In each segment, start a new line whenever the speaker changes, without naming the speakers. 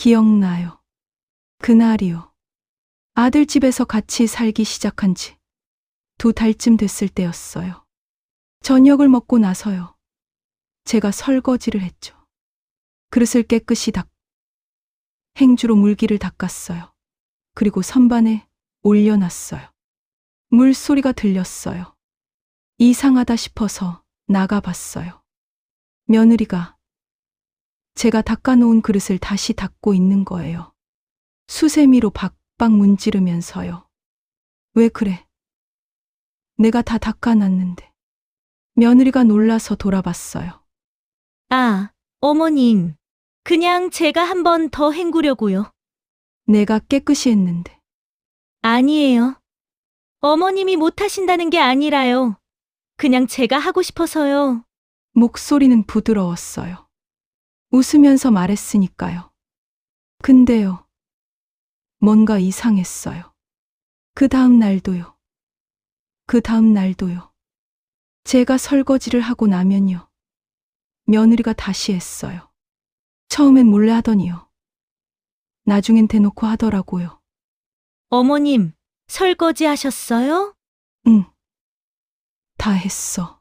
기억나요. 그날이요. 아들 집에서 같이 살기 시작한 지 2달쯤 됐을 때였어요. 저녁을 먹고 나서요. 제가 설거지를 했죠. 그릇을 깨끗이 행주로 물기를 닦았어요. 그리고 선반에 올려놨어요. 물소리가 들렸어요. 이상하다 싶어서 나가봤어요. 며느리가 제가 닦아놓은 그릇을 다시 닦고 있는 거예요. 수세미로 박박 문지르면서요. 왜 그래? 내가 다 닦아놨는데. 며느리가 놀라서 돌아봤어요.
아, 어머님. 그냥 제가 한 번 더 헹구려고요.
내가 깨끗이 했는데.
아니에요. 어머님이 못하신다는 게 아니라요. 그냥 제가 하고 싶어서요.
목소리는 부드러웠어요. 웃으면서 말했으니까요. 근데요. 뭔가 이상했어요. 그 다음 날도요. 그 다음 날도요. 제가 설거지를 하고 나면요. 며느리가 다시 했어요. 처음엔 몰래 하더니요. 나중엔 대놓고 하더라고요.
어머님, 설거지 하셨어요?
응. 다 했어.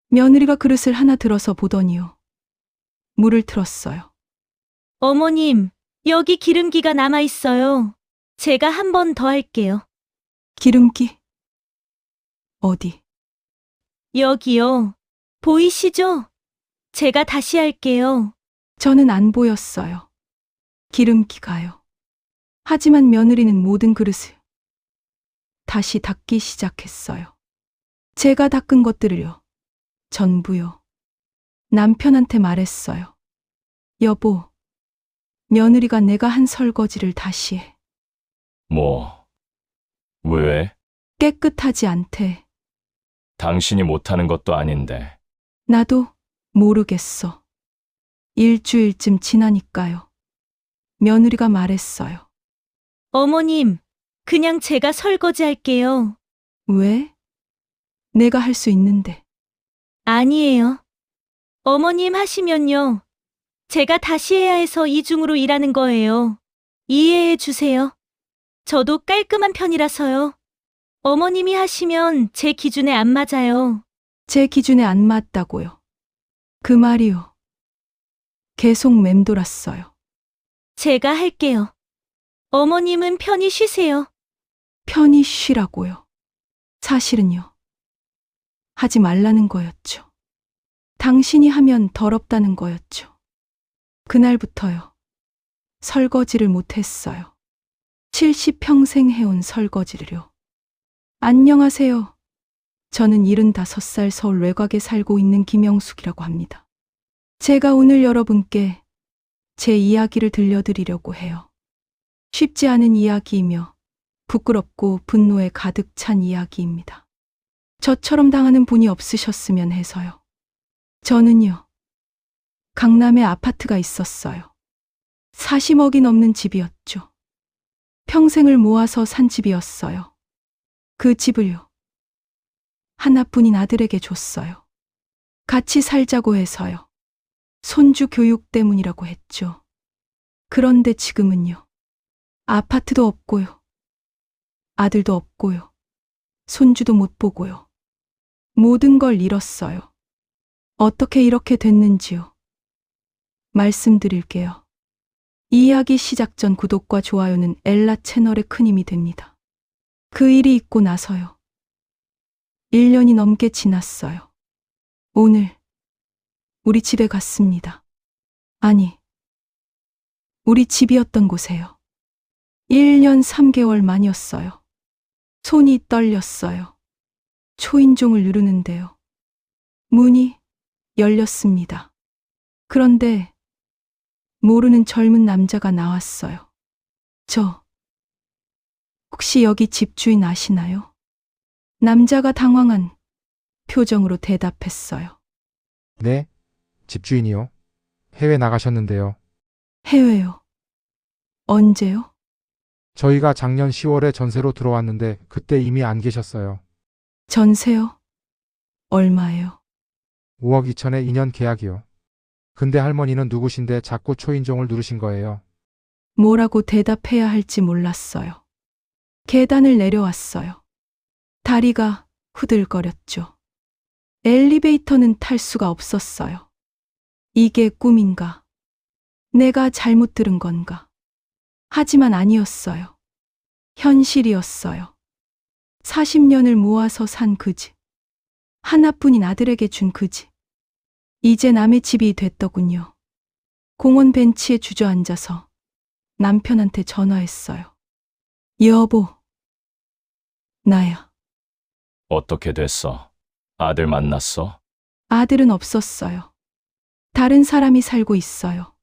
며느리가 그릇을 하나 들어서 보더니요. 물을 틀었어요.
어머님, 여기 기름기가 남아 있어요. 제가 한 번 더 할게요.
기름기? 어디?
여기요. 보이시죠? 제가 다시 할게요.
저는 안 보였어요. 기름기가요. 하지만 며느리는 모든 그릇을 다시 닦기 시작했어요. 제가 닦은 것들을요. 전부요. 남편한테 말했어요. 여보, 며느리가 내가 한 설거지를 다시 해.
뭐, 왜?
깨끗하지 않대.
당신이 못하는 것도 아닌데.
나도 모르겠어. 일주일쯤 지나니까요. 며느리가 말했어요.
어머님, 그냥 제가 설거지 할게요.
왜? 내가 할 수 있는데.
아니에요. 어머님 하시면요. 제가 다시 해야 해서 이중으로 일하는 거예요. 이해해 주세요. 저도 깔끔한 편이라서요. 어머님이 하시면 제 기준에 안 맞아요.
제 기준에 안 맞다고요. 그 말이요. 계속 맴돌았어요.
제가 할게요. 어머님은 편히 쉬세요.
편히 쉬라고요. 사실은요. 하지 말라는 거였죠. 당신이 하면 더럽다는 거였죠. 그날부터요. 설거지를 못했어요. 70평생 해온 설거지를요. 안녕하세요. 저는 75살 서울 외곽에 살고 있는 김영숙이라고 합니다. 제가 오늘 여러분께 제 이야기를 들려드리려고 해요. 쉽지 않은 이야기이며 부끄럽고 분노에 가득 찬 이야기입니다. 저처럼 당하는 분이 없으셨으면 해서요. 저는요. 강남에 아파트가 있었어요. 40억이 넘는 집이었죠. 평생을 모아서 산 집이었어요. 그 집을요. 하나뿐인 아들에게 줬어요. 같이 살자고 해서요. 손주 교육 때문이라고 했죠. 그런데 지금은요. 아파트도 없고요. 아들도 없고요. 손주도 못 보고요. 모든 걸 잃었어요. 어떻게 이렇게 됐는지요. 말씀드릴게요. 이 이야기 시작 전 구독과 좋아요는 엘라 채널에 큰 힘이 됩니다. 그 일이 있고 나서요. 1년이 넘게 지났어요. 오늘 우리 집에 갔습니다. 아니, 우리 집이었던 곳에요. 1년 3개월 만이었어요. 손이 떨렸어요. 초인종을 누르는데요. 문이 열렸습니다. 그런데 모르는 젊은 남자가 나왔어요. 혹시 여기 집주인 아시나요? 남자가 당황한 표정으로 대답했어요.
네, 집주인이요. 해외 나가셨는데요.
해외요. 언제요?
저희가 작년 10월에 전세로 들어왔는데 그때 이미 안 계셨어요.
전세요? 얼마예요?
5억 2천에 2년 계약이요. 근데 할머니는 누구신데 자꾸 초인종을 누르신 거예요.
뭐라고 대답해야 할지 몰랐어요. 계단을 내려왔어요. 다리가 후들거렸죠. 엘리베이터는 탈 수가 없었어요. 이게 꿈인가? 내가 잘못 들은 건가? 하지만 아니었어요. 현실이었어요. 40년을 모아서 산 그 집. 하나뿐인 아들에게 준 그 집. 이제 남의 집이 됐더군요. 공원 벤치에 주저앉아서 남편한테 전화했어요. 여보, 나야.
어떻게 됐어? 아들 만났어?
아들은 없었어요. 다른 사람이 살고 있어요.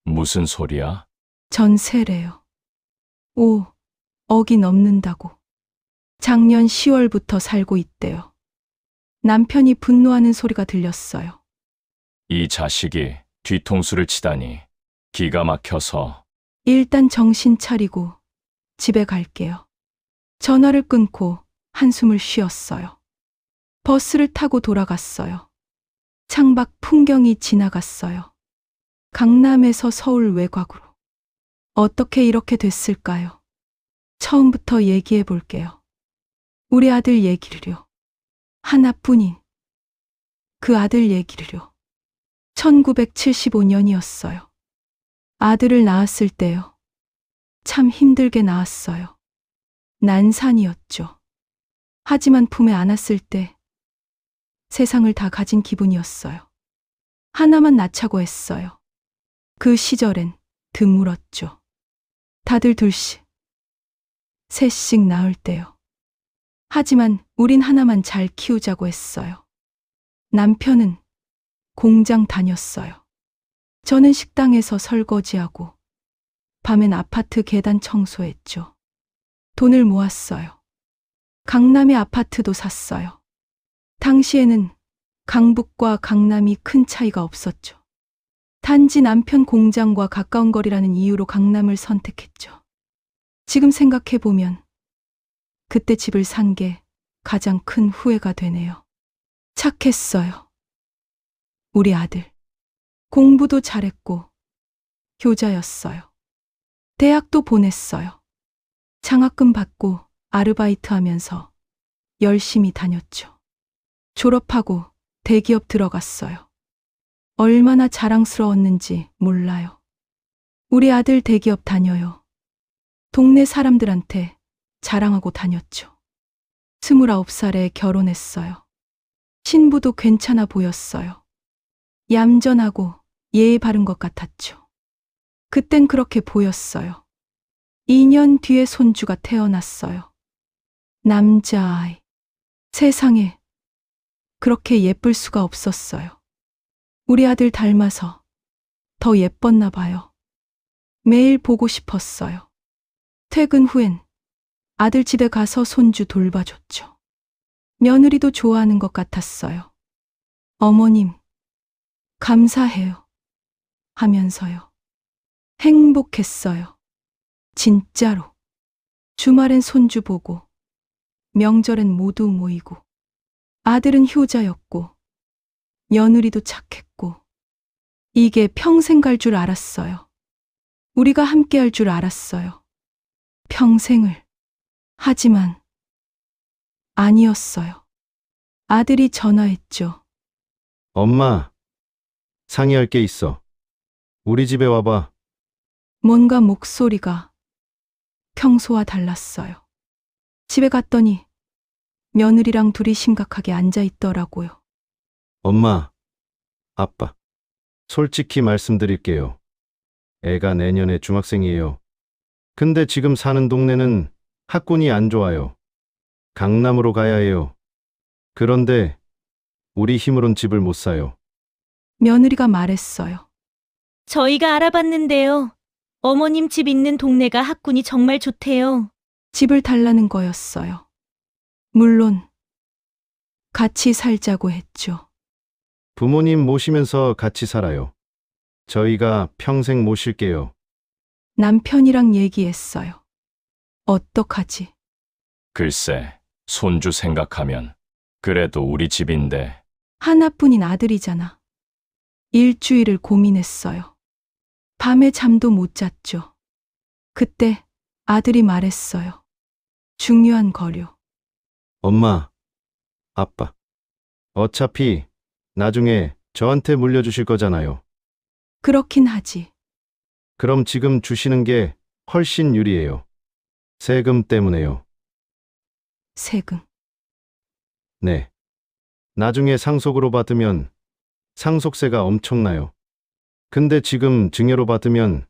무슨 소리야?
전세래요. 5억이 넘는다고. 작년 10월부터 살고 있대요. 남편이 분노하는 소리가 들렸어요.
이 자식이 뒤통수를 치다니. 기가 막혀서.
일단 정신 차리고 집에 갈게요. 전화를 끊고 한숨을 쉬었어요. 버스를 타고 돌아갔어요. 창밖 풍경이 지나갔어요. 강남에서 서울 외곽으로. 어떻게 이렇게 됐을까요? 처음부터 얘기해 볼게요. 우리 아들 얘기를요. 하나뿐인 그 아들 얘기를요. 1975년이었어요. 아들을 낳았을 때요. 참 힘들게 낳았어요. 난산이었죠. 하지만 품에 안았을 때 세상을 다 가진 기분이었어요. 하나만 낳자고 했어요. 그 시절엔 드물었죠. 다들 둘씩, 셋씩 낳을 때요. 하지만 우린 하나만 잘 키우자고 했어요. 남편은 공장 다녔어요. 저는 식당에서 설거지하고 밤엔 아파트 계단 청소했죠. 돈을 모았어요. 강남에 아파트도 샀어요. 당시에는 강북과 강남이 큰 차이가 없었죠. 단지 남편 공장과 가까운 거리라는 이유로 강남을 선택했죠. 지금 생각해보면 그때 집을 산 게 가장 큰 후회가 되네요. 착했어요. 우리 아들. 공부도 잘했고 효자였어요. 대학도 보냈어요. 장학금 받고 아르바이트 하면서 열심히 다녔죠. 졸업하고 대기업 들어갔어요. 얼마나 자랑스러웠는지 몰라요. 우리 아들 대기업 다녀요. 동네 사람들한테 자랑하고 다녔죠. 29살에 결혼했어요. 신부도 괜찮아 보였어요. 얌전하고 예의 바른 것 같았죠. 그땐 그렇게 보였어요. 2년 뒤에 손주가 태어났어요. 남자아이. 세상에 그렇게 예쁠 수가 없었어요. 우리 아들 닮아서 더 예뻤나 봐요. 매일 보고 싶었어요. 퇴근 후엔 아들 집에 가서 손주 돌봐줬죠. 며느리도 좋아하는 것 같았어요. 어머님, 감사해요. 하면서요. 행복했어요. 진짜로. 주말엔 손주 보고, 명절엔 모두 모이고, 아들은 효자였고, 며느리도 착했고, 이게 평생 갈 줄 알았어요. 우리가 함께 할 줄 알았어요. 평생을. 하지만 아니었어요. 아들이 전화했죠.
엄마, 상의할 게 있어. 우리 집에 와봐.
뭔가 목소리가 평소와 달랐어요. 집에 갔더니 며느리랑 둘이 심각하게 앉아 있더라고요.
엄마, 아빠. 솔직히 말씀드릴게요. 애가 내년에 중학생이에요. 근데 지금 사는 동네는 학군이 안 좋아요. 강남으로 가야 해요. 그런데 우리 힘으론 집을 못 사요.
며느리가 말했어요.
저희가 알아봤는데요. 어머님 집 있는 동네가 학군이 정말 좋대요.
집을 달라는 거였어요. 물론 같이 살자고 했죠.
부모님 모시면서 같이 살아요. 저희가 평생 모실게요.
남편이랑 얘기했어요. 어떡하지?
글쎄, 손주 생각하면. 그래도 우리 집인데.
하나뿐인 아들이잖아. 일주일을 고민했어요. 밤에 잠도 못 잤죠. 그때 아들이 말했어요. 중요한 거류.
엄마, 아빠. 어차피 나중에 저한테 물려주실 거잖아요.
그렇긴 하지.
그럼 지금 주시는 게 훨씬 유리해요. 세금 때문에요.
세금.
네. 나중에 상속으로 받으면 상속세가 엄청나요. 근데 지금 증여로 받으면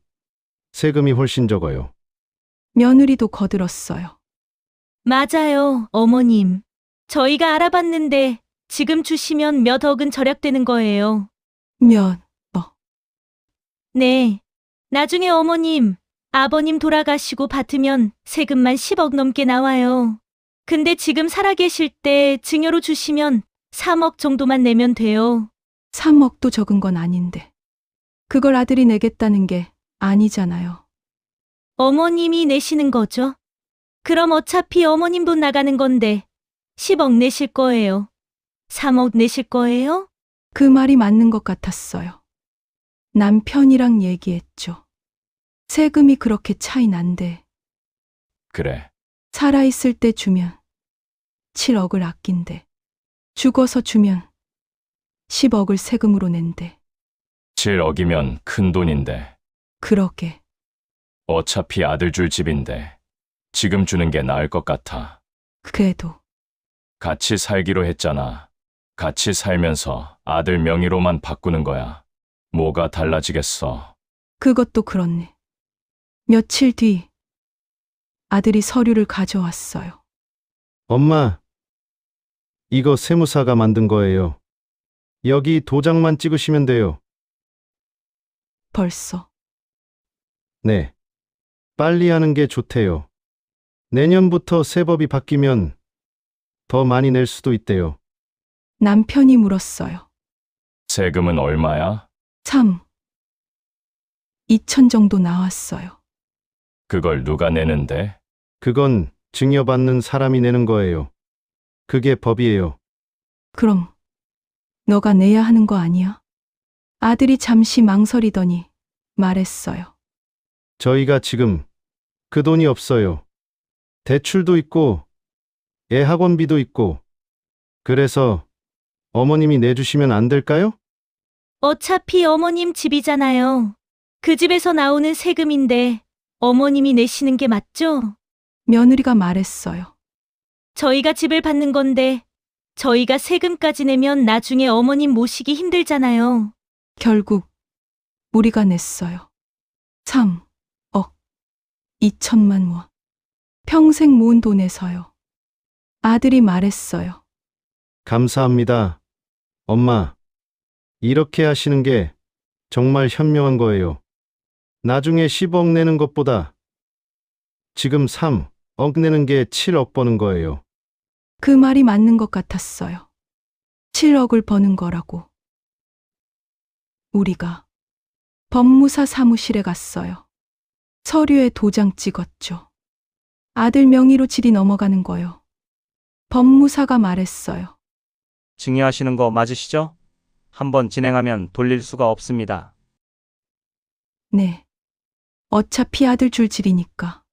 세금이 훨씬 적어요.
며느리도 거들었어요.
맞아요, 어머님. 저희가 알아봤는데 지금 주시면 몇 억은 절약되는 거예요.
몇,
네. 나중에 어머님, 아버님 돌아가시고 받으면 세금만 10억 넘게 나와요. 근데 지금 살아계실 때 증여로 주시면 3억 정도만 내면 돼요.
3억도 적은 건 아닌데. 그걸 아들이 내겠다는 게 아니잖아요.
어머님이 내시는 거죠? 그럼 어차피 어머님 돈 나가는 건데 10억 내실 거예요. 3억 내실 거예요?
그 말이 맞는 것 같았어요. 남편이랑 얘기했죠. 세금이 그렇게 차이 난대.
그래.
살아있을 때 주면 7억을 아낀대. 죽어서 주면 10억을 세금으로 낸대.
7억이면 큰 돈인데.
그러게.
어차피 아들 줄 집인데. 지금 주는 게 나을 것 같아.
그래도
같이 살기로 했잖아. 같이 살면서 아들 명의로만 바꾸는 거야. 뭐가 달라지겠어.
그것도 그렇네. 며칠 뒤 아들이 서류를 가져왔어요.
엄마, 이거 세무사가 만든 거예요. 여기 도장만 찍으시면 돼요.
벌써.
네. 빨리 하는 게 좋대요. 내년부터 세법이 바뀌면 더 많이 낼 수도 있대요.
남편이 물었어요.
세금은 얼마야?
2천 정도 나왔어요.
그걸 누가 내는데?
그건 증여받는 사람이 내는 거예요. 그게 법이에요.
그럼 너가 내야 하는 거 아니야? 아들이 잠시 망설이더니 말했어요.
저희가 지금 그 돈이 없어요. 대출도 있고 애 학원비도 있고. 그래서 어머님이 내주시면 안 될까요?
어차피 어머님 집이잖아요. 그 집에서 나오는 세금인데 어머님이 내시는 게 맞죠?
며느리가 말했어요.
저희가 집을 받는 건데 저희가 세금까지 내면 나중에 어머님 모시기 힘들잖아요.
결국 우리가 냈어요. 3억 2천만 원. 평생 모은 돈에서요. 아들이 말했어요.
감사합니다. 엄마, 이렇게 하시는 게 정말 현명한 거예요. 나중에 10억 내는 것보다 지금 3억 내는 게 7억 버는 거예요.
그 말이 맞는 것 같았어요. 7억을 버는 거라고. 우리가 법무사 사무실에 갔어요. 서류에 도장 찍었죠. 아들 명의로 질이 넘어가는 거요. 법무사가 말했어요.
증여하시는 거 맞으시죠? 한번 진행하면 돌릴 수가 없습니다.
네. 어차피 아들 줄 질이니까.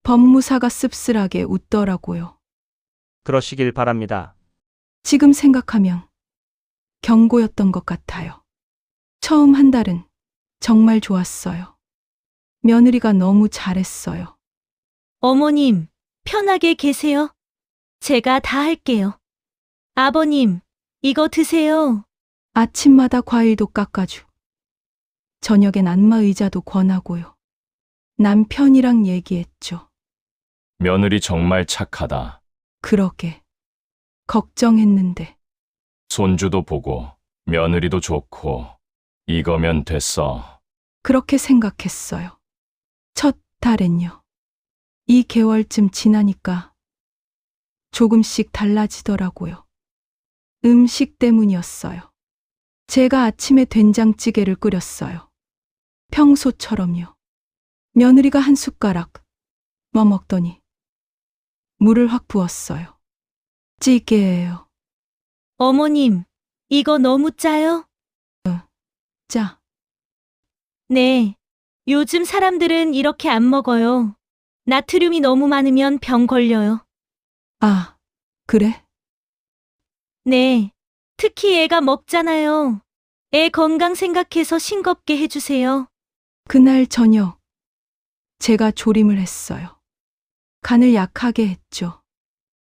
법무사가 씁쓸하게 웃더라고요.
그러시길 바랍니다.
지금 생각하면 경고였던 것 같아요. 처음 한 달은 정말 좋았어요. 며느리가 너무 잘했어요.
어머님, 편하게 계세요. 제가 다 할게요. 아버님, 이거 드세요.
아침마다 과일도 깎아주. 저녁엔 안마 의자도 권하고요. 남편이랑 얘기했죠.
며느리 정말 착하다.
그러게. 걱정했는데.
손주도 보고 며느리도 좋고 이거면 됐어.
그렇게 생각했어요. 첫 달엔요. 2개월쯤 지나니까 조금씩 달라지더라고요. 음식 때문이었어요. 제가 아침에 된장찌개를 끓였어요. 평소처럼요. 며느리가 한 숟가락 먹더니 물을 확 부었어요. 찌개예요.
어머님, 이거 너무 짜요?
짜.
네, 요즘 사람들은 이렇게 안 먹어요. 나트륨이 너무 많으면 병 걸려요.
아, 그래?
네. 특히 애가 먹잖아요. 애 건강 생각해서 싱겁게 해주세요.
그날 저녁, 제가 조림을 했어요. 간을 약하게 했죠.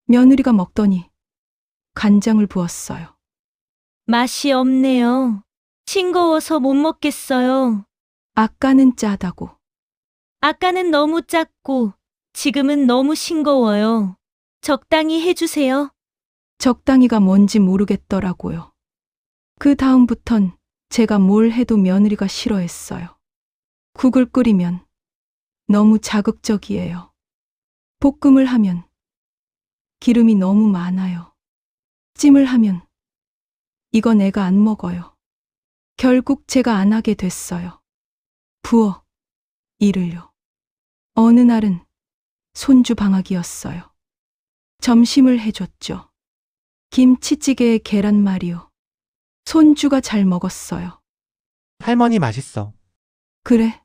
며느리가 먹더니 간장을 부었어요.
맛이 없네요. 싱거워서 못 먹겠어요.
아까는 짜다고.
아까는 너무 짰고, 지금은 너무 싱거워요. 적당히 해주세요.
적당히가 뭔지 모르겠더라고요. 그 다음부턴 제가 뭘 해도 며느리가 싫어했어요. 국을 끓이면 너무 자극적이에요. 볶음을 하면 기름이 너무 많아요. 찜을 하면 이건 애가 안 먹어요. 결국 제가 안 하게 됐어요. 부엌 일을요. 어느 날은 손주 방학이었어요. 점심을 해줬죠. 김치찌개에 계란말이요. 손주가 잘 먹었어요.
할머니 맛있어.
그래.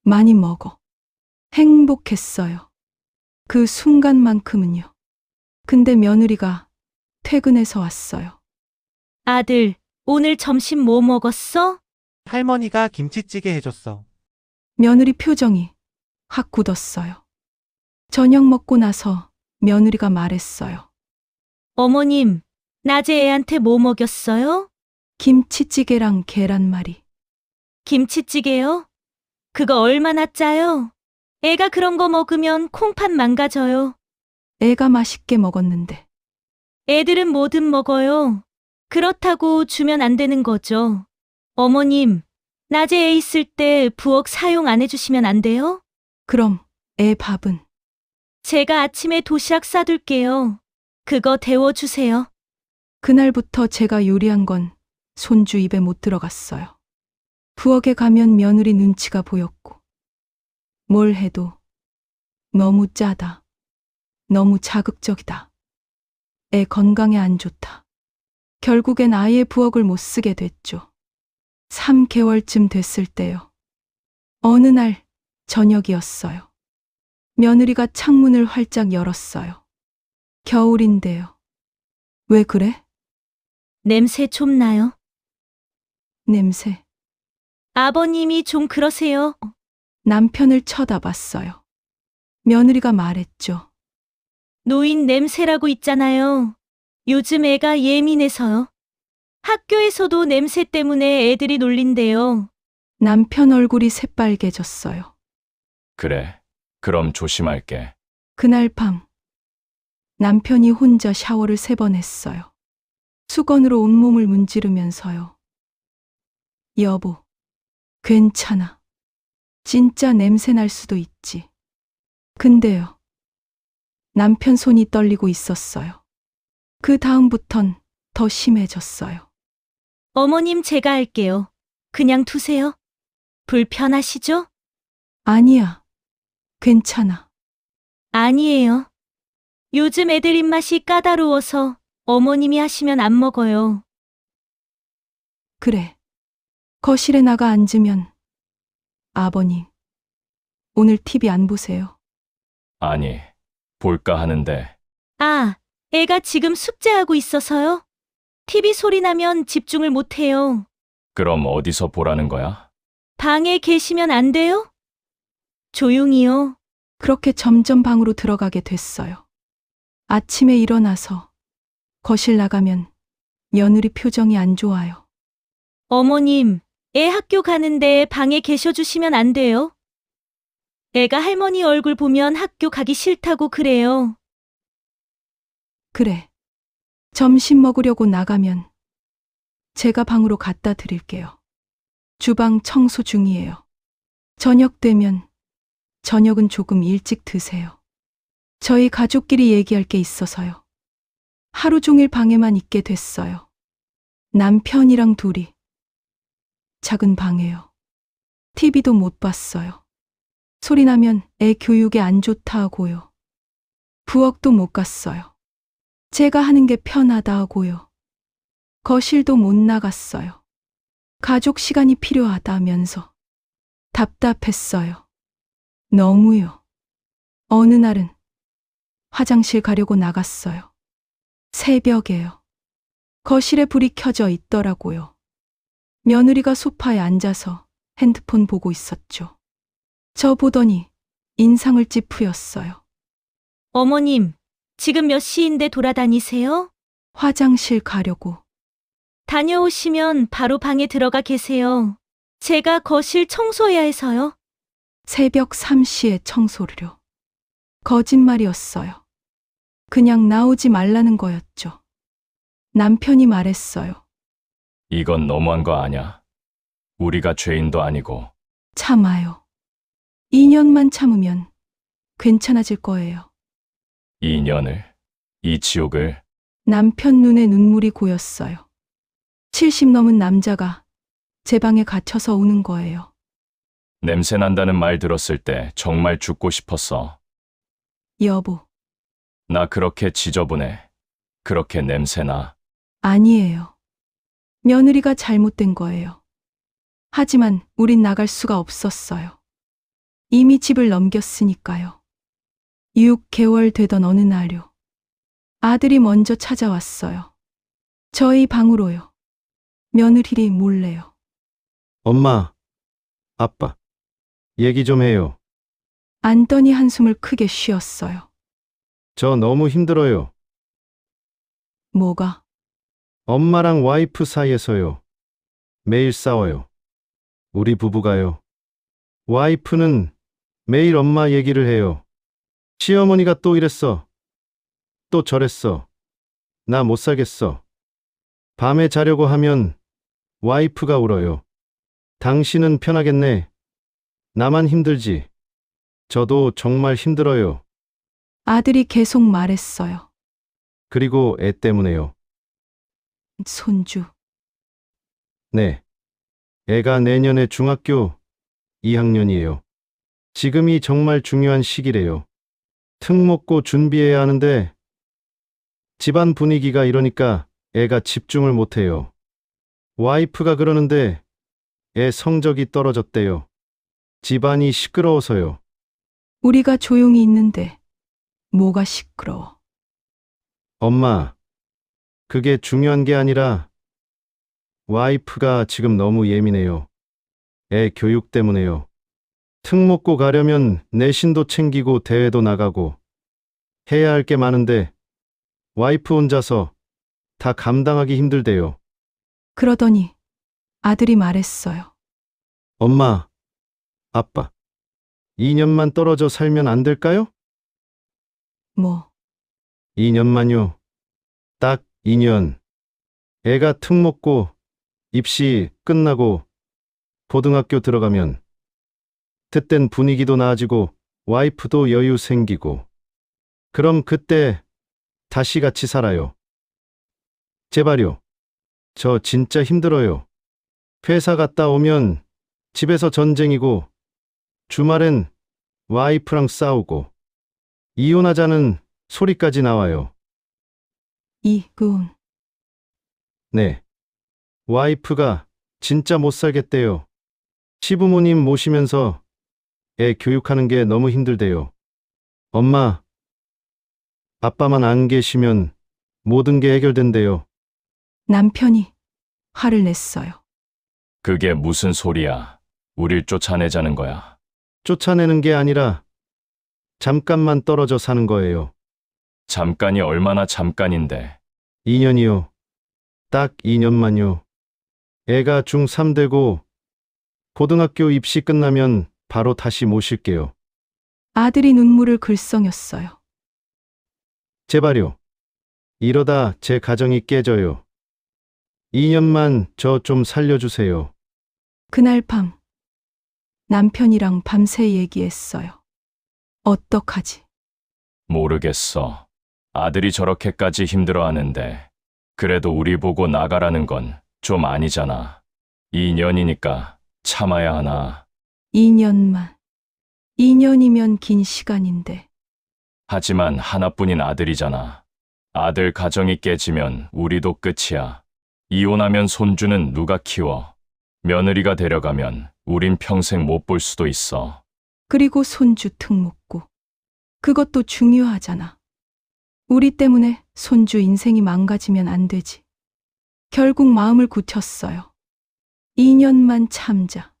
많이 먹어. 행복했어요. 그 순간만큼은요. 근데 며느리가 퇴근해서 왔어요.
아들, 오늘 점심 뭐 먹었어?
할머니가 김치찌개 해줬어.
며느리 표정이 확 굳었어요. 저녁 먹고 나서 며느리가 말했어요.
어머님, 낮에 애한테 뭐 먹였어요?
김치찌개랑 계란말이.
김치찌개요? 그거 얼마나 짜요? 애가 그런 거 먹으면 콩팥 망가져요.
애가 맛있게 먹었는데.
애들은 뭐든 먹어요. 그렇다고 주면 안 되는 거죠. 어머님, 낮에 애 있을 때 부엌 사용 안 해주시면 안 돼요?
그럼 애 밥은?
제가 아침에 도시락 싸둘게요. 그거 데워주세요.
그날부터 제가 요리한 건 손주 입에 못 들어갔어요. 부엌에 가면 며느리 눈치가 보였고, 뭘 해도 너무 짜다. 너무 자극적이다. 애 건강에 안 좋다. 결국엔 아예 부엌을 못 쓰게 됐죠. 3개월쯤 됐을 때요. 어느 날 저녁이었어요. 며느리가 창문을 활짝 열었어요. 겨울인데요. 왜 그래?
냄새 좀 나요?
냄새.
아버님이 좀 그러세요.
남편을 쳐다봤어요. 며느리가 말했죠.
노인 냄새라고 있잖아요. 요즘 애가 예민해서요. 학교에서도 냄새 때문에 애들이 놀린대요.
남편 얼굴이 새빨개졌어요.
그래. 그럼 조심할게.
그날 밤 남편이 혼자 샤워를 3번 했어요. 수건으로 온몸을 문지르면서요. 여보, 괜찮아. 진짜 냄새 날 수도 있지. 근데요. 남편 손이 떨리고 있었어요. 그 다음부턴 더 심해졌어요.
어머님 제가 할게요. 그냥 두세요. 불편하시죠?
아니야. 괜찮아.
아니에요. 요즘 애들 입맛이 까다로워서 어머님이 하시면 안 먹어요.
그래. 거실에 나가 앉으면 아버님, 오늘 TV 안 보세요?
아니, 볼까 하는데
아, 애가 지금 숙제하고 있어서요. TV 소리 나면 집중을 못 해요.
그럼 어디서 보라는 거야?
방에 계시면 안 돼요? 조용히요.
그렇게 점점 방으로 들어가게 됐어요. 아침에 일어나서 거실 나가면 며느리 표정이 안 좋아요.
어머님, 애 학교 가는데 방에 계셔주시면 안 돼요? 애가 할머니 얼굴 보면 학교 가기 싫다고 그래요.
그래. 점심 먹으려고 나가면 제가 방으로 갖다 드릴게요. 주방 청소 중이에요. 저녁 되면 저녁은 조금 일찍 드세요. 저희 가족끼리 얘기할 게 있어서요. 하루 종일 방에만 있게 됐어요. 남편이랑 둘이 작은 방에요. TV도 못 봤어요. 소리 나면 애 교육에 안 좋다 하고요. 부엌도 못 갔어요. 제가 하는 게 편하다 하고요. 거실도 못 나갔어요. 가족 시간이 필요하다면서 답답했어요. 너무요. 어느 날은 화장실 가려고 나갔어요. 새벽에요. 거실에 불이 켜져 있더라고요. 며느리가 소파에 앉아서 핸드폰 보고 있었죠. 저 보더니 인상을 찌푸렸어요.
어머님, 지금 몇 시인데 돌아다니세요?
화장실 가려고.
다녀오시면 바로 방에 들어가 계세요. 제가 거실 청소해야 해서요.
새벽 3시에 청소를요. 거짓말이었어요. 그냥 나오지 말라는 거였죠. 남편이 말했어요.
이건 너무한 거 아냐? 우리가 죄인도 아니고.
참아요. 2년만 참으면 괜찮아질 거예요.
2년을, 이 지옥을.
남편 눈에 눈물이 고였어요. 70 넘은 남자가 제 방에 갇혀서 우는 거예요.
냄새 난다는 말 들었을 때 정말 죽고 싶었어.
여보,
나 그렇게 지저분해. 그렇게 냄새나.
아니에요. 며느리가 잘못된 거예요. 하지만 우린 나갈 수가 없었어요. 이미 집을 넘겼으니까요. 6개월 되던 어느 날요. 아들이 먼저 찾아왔어요. 저희 방으로요. 며느리 몰래요.
엄마, 아빠, 얘기 좀 해요.
앉더니 한숨을 크게 쉬었어요.
저 너무 힘들어요.
뭐가?
엄마랑 와이프 사이에서요. 매일 싸워요. 우리 부부가요. 와이프는 매일 엄마 얘기를 해요. 시어머니가 또 이랬어. 또 저랬어. 나 못 살겠어. 밤에 자려고 하면 와이프가 울어요. 당신은 편하겠네. 나만 힘들지. 저도 정말 힘들어요.
아들이 계속 말했어요.
그리고 애 때문에요.
손주.
네. 애가 내년에 중학교 2학년이에요. 지금이 정말 중요한 시기래요. 특목고 준비해야 하는데 집안 분위기가 이러니까 애가 집중을 못해요. 와이프가 그러는데 애 성적이 떨어졌대요. 집안이 시끄러워서요.
우리가 조용히 있는데 뭐가 시끄러워.
엄마, 그게 중요한 게 아니라 와이프가 지금 너무 예민해요. 애 교육 때문에요. 특목고 가려면 내신도 챙기고 대회도 나가고 해야 할 게 많은데 와이프 혼자서 다 감당하기 힘들대요.
그러더니 아들이 말했어요.
엄마, 아빠, 2년만 떨어져 살면 안 될까요?
뭐,
2년만요. 딱 2년. 애가 특목고 입시 끝나고 고등학교 들어가면 그땐 분위기도 나아지고 와이프도 여유 생기고 그럼 그때 다시 같이 살아요. 제발요. 저 진짜 힘들어요. 회사 갔다 오면 집에서 전쟁이고 주말엔 와이프랑 싸우고 이혼하자는 소리까지 나와요.
이군.
네. 와이프가 진짜 못 살겠대요. 시부모님 모시면서 애 교육하는 게 너무 힘들대요. 엄마, 아빠만 안 계시면 모든 게 해결된대요.
남편이 화를 냈어요.
그게 무슨 소리야. 우릴 쫓아내자는 거야.
쫓아내는 게 아니라 잠깐만 떨어져 사는 거예요.
잠깐이 얼마나 잠깐인데.
2년이요. 딱 2년만요. 애가 중3 되고 고등학교 입시 끝나면 바로 다시 모실게요.
아들이 눈물을 글썽였어요.
제발요. 이러다 제 가정이 깨져요. 2년만 저 좀 살려주세요.
그날 밤 남편이랑 밤새 얘기했어요. 어떡하지?
모르겠어. 아들이 저렇게까지 힘들어하는데 그래도 우리 보고 나가라는 건 좀 아니잖아. 2년이니까 참아야 하나.
2년만. 2년이면 긴 시간인데.
하지만 하나뿐인 아들이잖아. 아들 가정이 깨지면 우리도 끝이야. 이혼하면 손주는 누가 키워? 며느리가 데려가면 우린 평생 못 볼 수도 있어.
그리고 손주 특목고. 그것도 중요하잖아. 우리 때문에 손주 인생이 망가지면 안 되지. 결국 마음을 굳혔어요. 2년만 참자.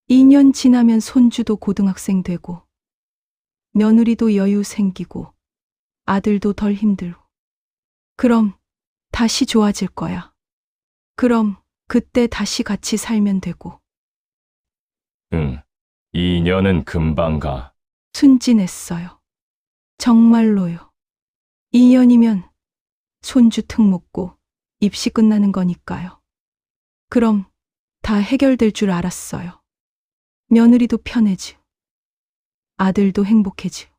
2년 지나면 손주도 고등학생 되고, 며느리도 여유 생기고, 아들도 덜 힘들고. 그럼 다시 좋아질 거야. 그럼 그때 다시 같이 살면 되고.
응. 2년은 금방 가.
순진했어요. 정말로요. 2년이면 손주 특목고 입시 끝나는 거니까요. 그럼 다 해결될 줄 알았어요. 며느리도 편해지고, 아들도 행복해지고,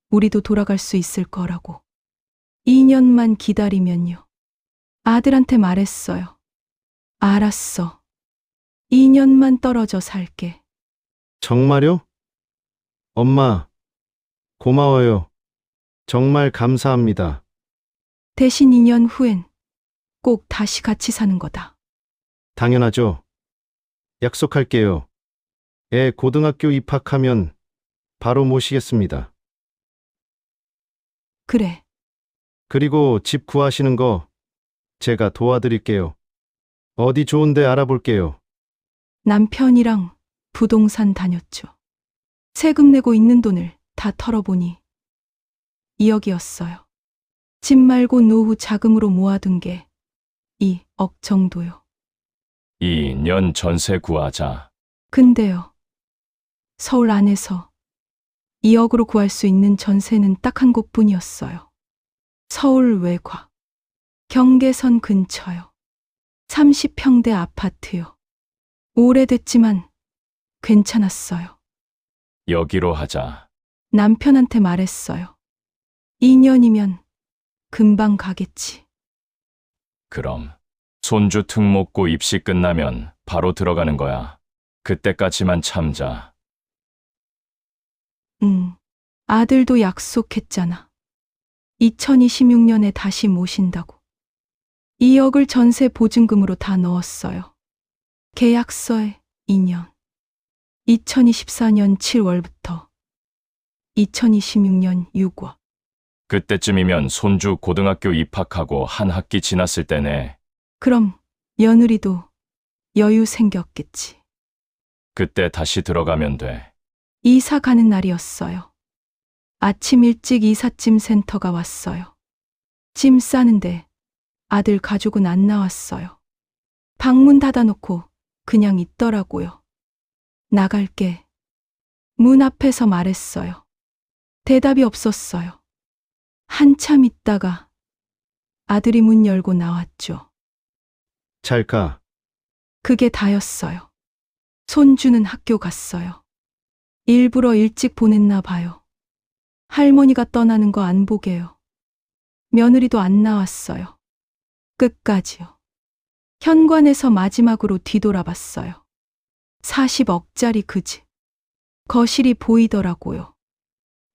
우리도 돌아갈 수 있을 거라고. 2년만 기다리면요. 아들한테 말했어요. 알았어. 2년만 떨어져 살게.
정말요? 엄마, 고마워요. 정말 감사합니다.
대신 2년 후엔 꼭 다시 같이 사는 거다.
당연하죠. 약속할게요. 애 고등학교 입학하면 바로 모시겠습니다.
그래.
그리고 집 구하시는 거 제가 도와드릴게요. 어디 좋은데 알아볼게요.
남편이랑 부동산 다녔죠. 세금 내고 있는 돈을 다 털어보니 2억이었어요. 집 말고 노후 자금으로 모아둔 게 2억 정도요.
2년 전세 구하자.
근데요. 서울 안에서 2억으로 구할 수 있는 전세는 딱 한 곳뿐이었어요. 서울 외곽. 경계선 근처요. 30평대 아파트요. 오래됐지만 괜찮았어요.
여기로 하자.
남편한테 말했어요. 2년이면 금방 가겠지.
그럼 손주 특목고 입시 끝나면 바로 들어가는 거야. 그때까지만 참자.
아들도 약속했잖아. 2026년에 다시 모신다고. 2억을 전세 보증금으로 다 넣었어요. 계약서에 2년. 2024년 7월부터 2026년 6월.
그때쯤이면 손주 고등학교 입학하고 한 학기 지났을 때네.
그럼 며느리도 여유 생겼겠지.
그때 다시 들어가면 돼.
이사 가는 날이었어요. 아침 일찍 이삿짐 센터가 왔어요. 짐 싸는데 아들 가족은 안 나왔어요. 방문 닫아놓고 그냥 있더라고요. 나갈게. 문 앞에서 말했어요. 대답이 없었어요. 한참 있다가 아들이 문 열고 나왔죠.
잘 가.
그게 다였어요. 손주는 학교 갔어요. 일부러 일찍 보냈나 봐요. 할머니가 떠나는 거 안 보게요. 며느리도 안 나왔어요. 끝까지요. 현관에서 마지막으로 뒤돌아봤어요. 40억짜리 그 집. 거실이 보이더라고요.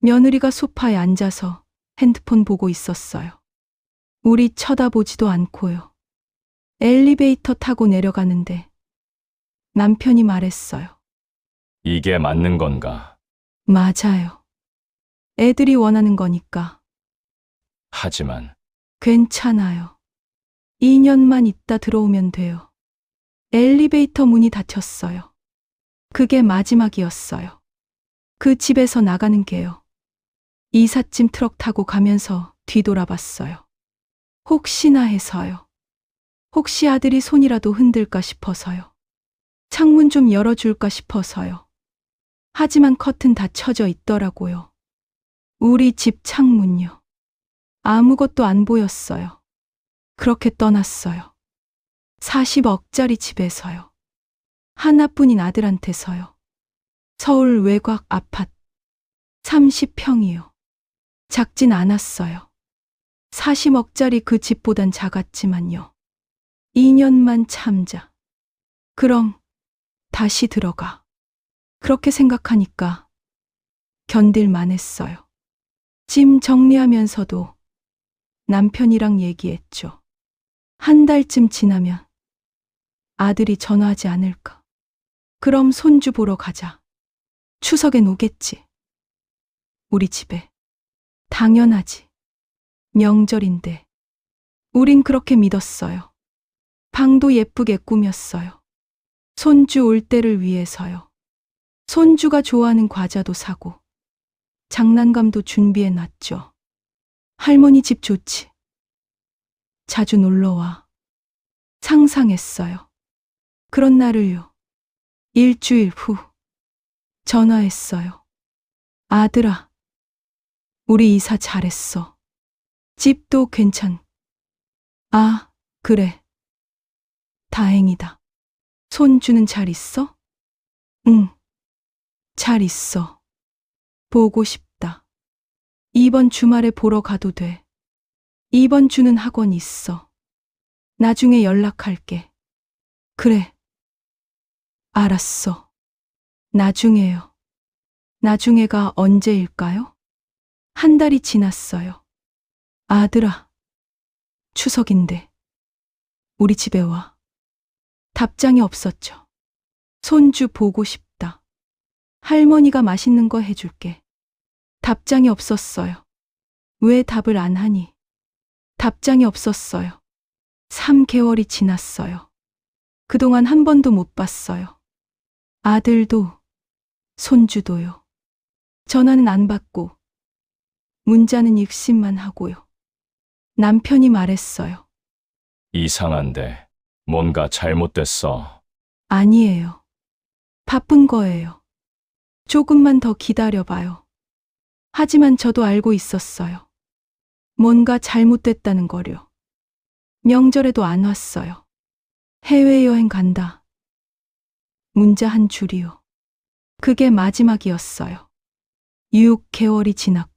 며느리가 소파에 앉아서 핸드폰 보고 있었어요. 우리 쳐다보지도 않고요. 엘리베이터 타고 내려가는데 남편이 말했어요.
이게 맞는 건가?
맞아요. 애들이 원하는 거니까.
하지만
괜찮아요. 2년만 있다 들어오면 돼요. 엘리베이터 문이 닫혔어요. 그게 마지막이었어요. 그 집에서 나가는 게요. 이삿짐 트럭 타고 가면서 뒤돌아봤어요. 혹시나 해서요. 혹시 아들이 손이라도 흔들까 싶어서요. 창문 좀 열어줄까 싶어서요. 하지만 커튼 다 쳐져 있더라고요. 우리 집 창문요. 아무것도 안 보였어요. 그렇게 떠났어요. 40억짜리 집에서요. 하나뿐인 아들한테서요. 서울 외곽 아파트 30평이요. 작진 않았어요. 40억짜리 그 집보단 작았지만요. 2년만 참자. 그럼 다시 들어가. 그렇게 생각하니까 견딜만 했어요. 짐 정리하면서도 남편이랑 얘기했죠. 한 달쯤 지나면 아들이 전화하지 않을까? 그럼 손주 보러 가자. 추석엔 오겠지. 우리 집에. 당연하지. 명절인데. 우린 그렇게 믿었어요. 방도 예쁘게 꾸몄어요. 손주 올 때를 위해서요. 손주가 좋아하는 과자도 사고, 장난감도 준비해 놨죠. 할머니 집 좋지. 자주 놀러와. 상상했어요. 그런 날을요. 일주일 후 전화했어요. 아들아, 우리 이사 잘했어. 집도 아, 그래. 다행이다. 손주는 잘 있어? 응, 잘 있어. 보고 싶다. 이번 주말에 보러 가도 돼. 이번 주는 학원 있어. 나중에 연락할게. 그래. 알았어. 나중에요. 나중에가 언제일까요? 한 달이 지났어요. 아들아, 추석인데 우리 집에 와. 답장이 없었죠. 손주 보고 싶다. 할머니가 맛있는 거 해줄게. 답장이 없었어요. 왜 답을 안 하니? 답장이 없었어요. 3개월이 지났어요. 그동안 한 번도 못 봤어요. 아들도, 손주도요. 전화는 안 받고, 문자는 읽심만 하고요. 남편이 말했어요.
이상한데 뭔가 잘못됐어.
아니에요. 바쁜 거예요. 조금만 더 기다려봐요. 하지만 저도 알고 있었어요. 뭔가 잘못됐다는 거요. 명절에도 안 왔어요. 해외여행 간다. 문자 한 줄이요. 그게 마지막이었어요. 6개월이 지났고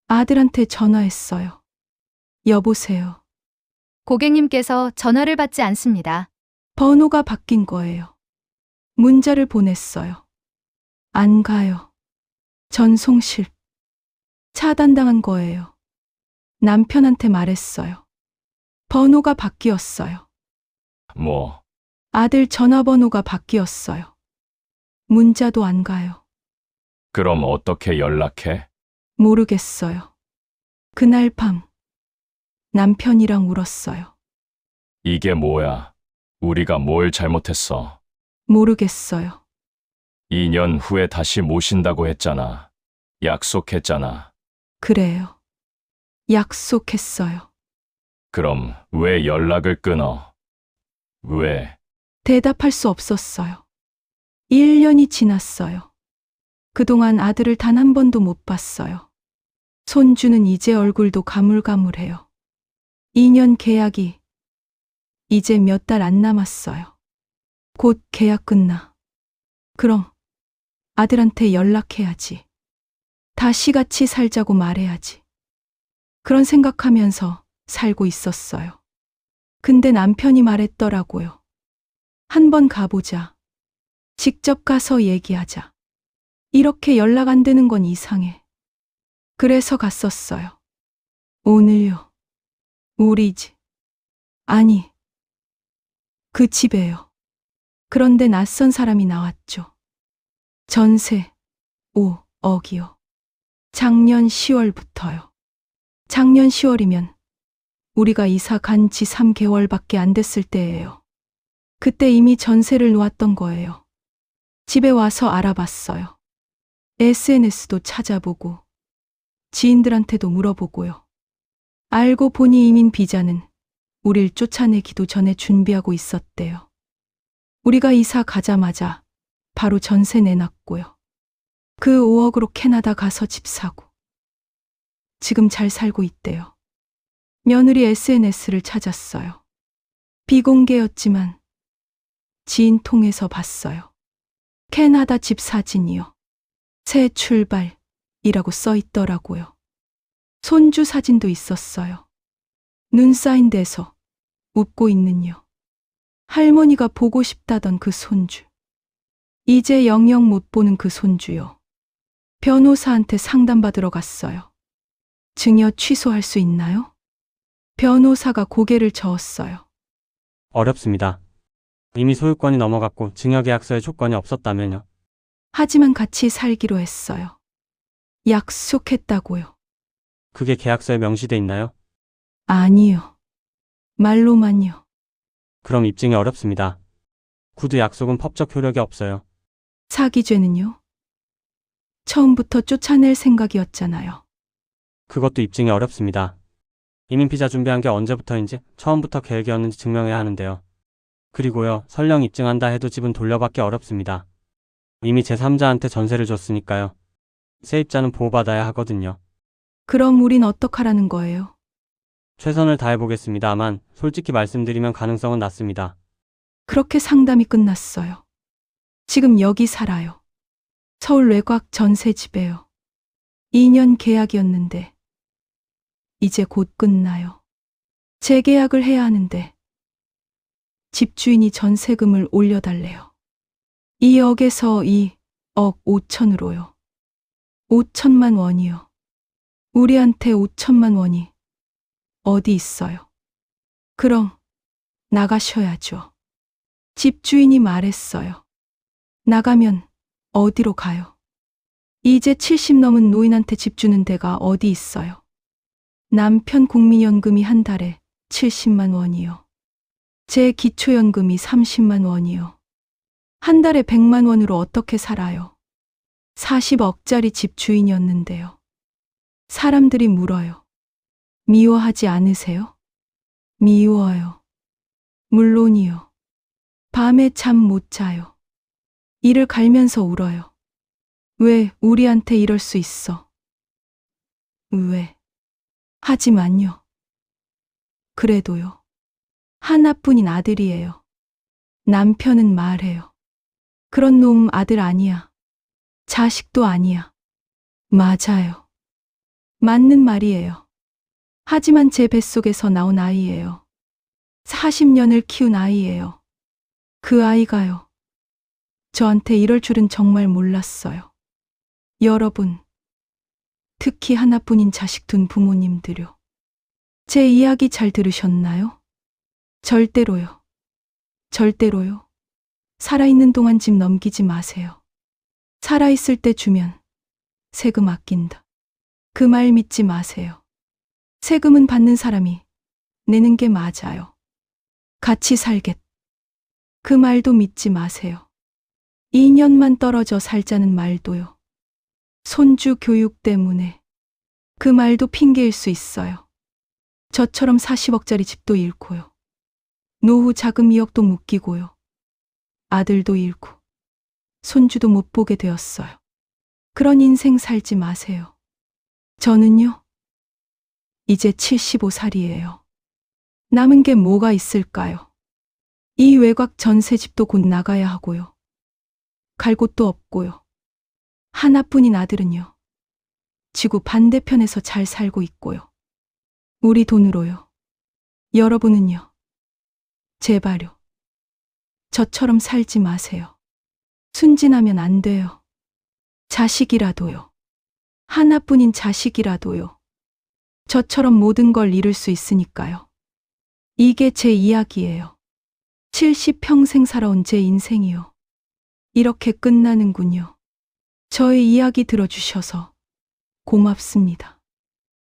아들한테 전화했어요. 여보세요.
고객님께서 전화를 받지 않습니다.
번호가 바뀐 거예요. 문자를 보냈어요. 안 가요. 전송실. 차단당한 거예요. 남편한테 말했어요. 번호가 바뀌었어요.
뭐,
아들 전화번호가 바뀌었어요. 문자도 안 가요.
그럼 어떻게 연락해?
모르겠어요. 그날 밤 남편이랑 울었어요.
이게 뭐야? 우리가 뭘 잘못했어?
모르겠어요.
2년 후에 다시 모신다고 했잖아. 약속했잖아.
그래요. 약속했어요.
그럼 왜 연락을 끊어? 왜?
대답할 수 없었어요. 1년이 지났어요. 그동안 아들을 단 한 번도 못 봤어요. 손주는 이제 얼굴도 가물가물해요. 2년 계약이 이제 몇 달 안 남았어요. 곧 계약 끝나. 그럼 아들한테 연락해야지. 다시 같이 살자고 말해야지. 그런 생각하면서 살고 있었어요. 근데 남편이 말했더라고요. 한번 가보자. 직접 가서 얘기하자. 이렇게 연락 안 되는 건 이상해. 그래서 갔었어요. 오늘요. 우리 집. 아니, 그 집에요. 그런데 낯선 사람이 나왔죠. 전세 5억이요. 작년 10월부터요. 작년 10월이면 우리가 이사 간 지 3개월밖에 안 됐을 때예요. 그때 이미 전세를 놓았던 거예요. 집에 와서 알아봤어요. SNS도 찾아보고 지인들한테도 물어보고요. 알고 보니 이민 비자는 우릴 쫓아내기도 전에 준비하고 있었대요. 우리가 이사 가자마자 바로 전세 내놨고요. 그 5억으로 캐나다 가서 집 사고 지금 잘 살고 있대요. 며느리 SNS를 찾았어요. 비공개였지만 지인 통해서 봤어요. 캐나다 집 사진이요. 새 출발이라고 써 있더라고요. 손주 사진도 있었어요. 눈 쌓인 데서 웃고 있는요. 할머니가 보고 싶다던 그 손주. 이제 영영 못 보는 그 손주요. 변호사한테 상담받으러 갔어요. 증여 취소할 수 있나요? 변호사가 고개를 저었어요.
어렵습니다.
이미 소유권이 넘어갔고 증여계약서에 조건이 없었다면요.
하지만 같이 살기로 했어요. 약속했다고요.
그게 계약서에 명시돼 있나요?
아니요. 말로만요.
그럼 입증이 어렵습니다. 구두 약속은 법적 효력이 없어요.
사기죄는요? 처음부터 쫓아낼 생각이었잖아요.
그것도 입증이 어렵습니다. 이민 피자 준비한 게 언제부터인지 처음부터 계획이었는지 증명해야 하는데요. 그리고요, 설령 입증한다 해도 집은 돌려받기 어렵습니다. 이미 제3자한테 전세를 줬으니까요. 세입자는 보호받아야 하거든요.
그럼 우린 어떡하라는 거예요?
최선을 다해보겠습니다만 솔직히 말씀드리면 가능성은 낮습니다.
그렇게 상담이 끝났어요. 지금 여기 살아요. 서울 외곽 전세집에요. 2년 계약이었는데 이제 곧 끝나요. 재계약을 해야 하는데 집주인이 전세금을 올려달래요. 2억에서 2억 5천으로요. 5천만 원이요. 우리한테 5천만 원이 어디 있어요? 그럼 나가셔야죠. 집주인이 말했어요. 나가면 어디로 가요? 이제 70 넘은 노인한테 집 주는 데가 어디 있어요? 남편 국민연금이 한 달에 70만 원이요. 제 기초연금이 30만 원이요. 한 달에 100만 원으로 어떻게 살아요? 40억짜리 집 주인이었는데요. 사람들이 물어요. 미워하지 않으세요? 미워요. 물론이요. 밤에 잠 못 자요. 이를 갈면서 울어요. 왜 우리한테 이럴 수 있어? 왜? 하지만요. 그래도요. 하나뿐인 아들이에요. 남편은 말해요. 그런 놈 아들 아니야. 자식도 아니야. 맞아요. 맞는 말이에요. 하지만 제 뱃속에서 나온 아이예요. 40년을 키운 아이예요. 그 아이가요. 저한테 이럴 줄은 정말 몰랐어요. 여러분, 특히 하나뿐인 자식 둔 부모님들요. 제 이야기 잘 들으셨나요? 절대로요. 절대로요. 살아있는 동안 집 넘기지 마세요. 살아있을 때 주면 세금 아낀다. 그 말 믿지 마세요. 세금은 받는 사람이 내는 게 맞아요. 같이 살겠. 그 말도 믿지 마세요. 2년만 떨어져 살자는 말도요. 손주 교육 때문에. 그 말도 핑계일 수 있어요. 저처럼 40억짜리 집도 잃고요. 노후 자금 2억도 묶이고요. 아들도 잃고 손주도 못 보게 되었어요. 그런 인생 살지 마세요. 저는요, 이제 75살이에요. 남은 게 뭐가 있을까요? 이 외곽 전세집도 곧 나가야 하고요. 갈 곳도 없고요. 하나뿐인 아들은요, 지구 반대편에서 잘 살고 있고요. 우리 돈으로요. 여러분은요, 제발요. 저처럼 살지 마세요. 순진하면 안 돼요. 자식이라도요. 하나뿐인 자식이라도요. 저처럼 모든 걸 잃을 수 있으니까요. 이게 제 이야기예요. 70평생 살아온 제 인생이요. 이렇게 끝나는군요. 저의 이야기 들어주셔서 고맙습니다.